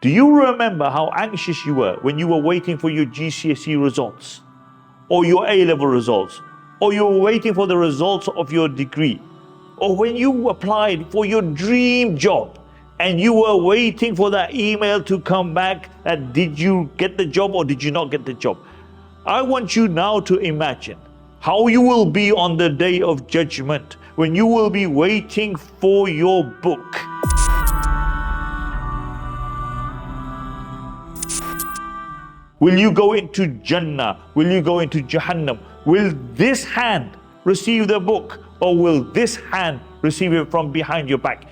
Do you remember how anxious you were when you were waiting for your GCSE results, or your A-level results, or you were waiting for the results of your degree, or when you applied for your dream job and you were waiting for that email to come back that did you get the job or did you not get the job? I want you now to imagine how you will be on the day of judgment when you will be waiting for your book. Will you go into Jannah? Will you go into Jahannam? Will this hand receive the book, or will this hand receive it from behind your back?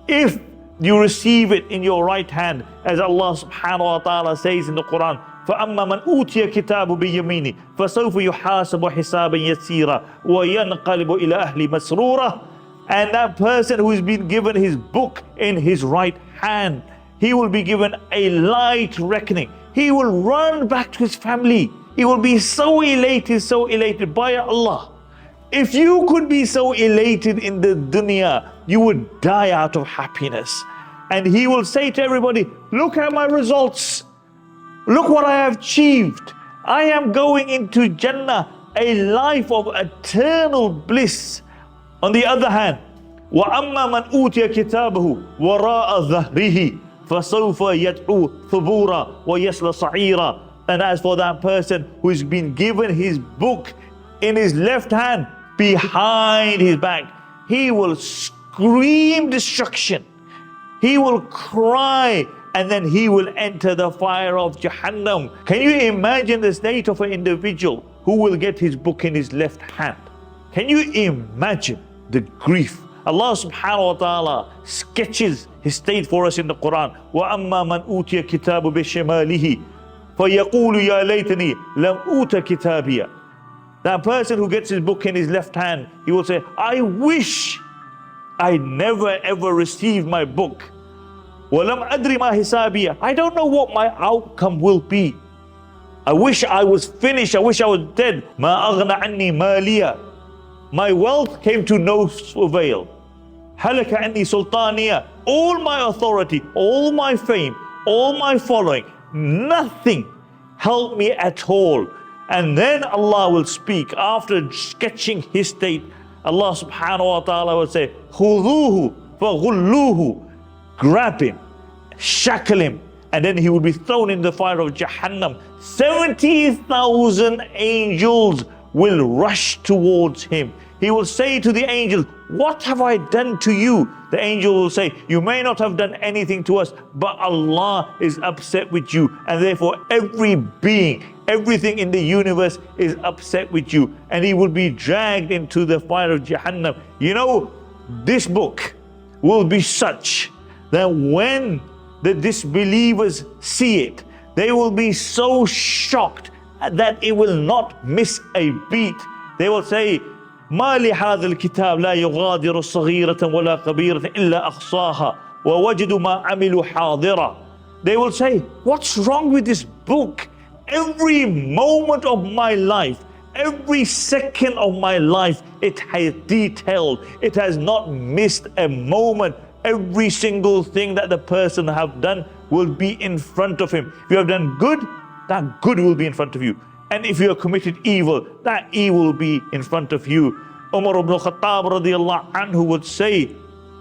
If you receive it in your right hand, as Allah subhanahu wa ta'ala says in the Quran, فَأَمَّا مَنْ أُوتِيَ كِتَابُ بِيَمِينِهِ فَسَوْفَ يُحَاسَبُ حِسَابًا يَسِيرًا وَيَنْقَلِبُ إِلَى أَهْلِ مَسْرُورًا. And that person who has been given his book in his right hand, he will be given a light reckoning. He will run back to his family. He will be so elated by Allah. If you could be so elated in the dunya, you would die out of happiness. And he will say to everybody, look at my results. Look what I have achieved. I am going into Jannah, a life of eternal bliss. On the other hand, وَأَمَّا مَنْ أُوتِيَ كِتَابَهُ وَرَاءَ ظَهْرِهِ فَسَوْفَ يَدْعُو ثُبُورًا وَيَصْلَى سَعِيرًا. And as for that person who has been given his book in his left hand behind his back, he will scream destruction. He will cry, and then he will enter the fire of Jahannam. Can you imagine the state of an individual who will get his book in his left hand? Can you imagine the grief? Allah subhanahu wa ta'ala sketches his state for us in the Quran. وَأَمَّا مَنْ أُوتِيَ كِتَابُ بِشِمَالِهِ فَيَقُولُ يَا لَيْتَنِي لَمْ أُوتَ كِتَابِيَ. That person who gets his book in his left hand, he will say, I wish I never ever received my book. وَلَمْ أَدْرِ مَا حِسَابِيَ. I don't know what my outcome will be. I wish I was finished. I wish I was dead. مَا أَغْنَ عَنِّي مَالِيَ. My wealth came to no avail. هَلَكَ عَنِّي سُلْطَانِيَ. All my authority, all my fame, all my following, nothing helped me at all. And then Allah will speak after sketching his state. Allah subhanahu wa ta'ala will say, خُذُوهُ فَغُلُّوهُ. Grab him, shackle him, and then he will be thrown in the fire of Jahannam. 70,000 angels will rush towards him. He will say to the angels, what have I done to you? The angel will say, you may not have done anything to us, but Allah is upset with you, and therefore every being, everything in the universe is upset with you, and he will be dragged into the fire of Jahannam. You know, this book will be such that when the disbelievers see it, they will be so shocked that it will not miss a beat. They will say, ما لهذا الكتاب لا يغادر صغيرة ولا كبيرة إلا أحصاها ووجدوا ما عملوا حاضرا. They will say, what's wrong with this book? Every moment of my life, every second of my life, it has detailed. It has not missed a moment. Every single thing that the person have done will be in front of him. If you have done good, that good will be in front of you. And if you have committed evil, that evil will be in front of you. Umar ibn Khattab radiyallahu anhu would say,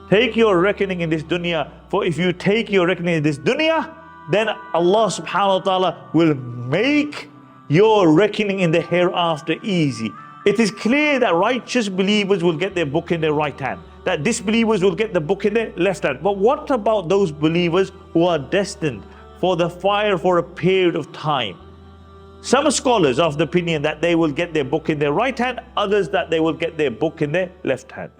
take your reckoning in this dunya, for if you take your reckoning in this dunya, then Allah subhanahu wa ta'ala will make your reckoning in the hereafter easy. It is clear that righteous believers will get their book in their right hand, that disbelievers will get the book in their left hand. But what about those believers who are destined for the fire for a period of time? Some scholars are of the opinion that they will get their book in their right hand, others that they will get their book in their left hand.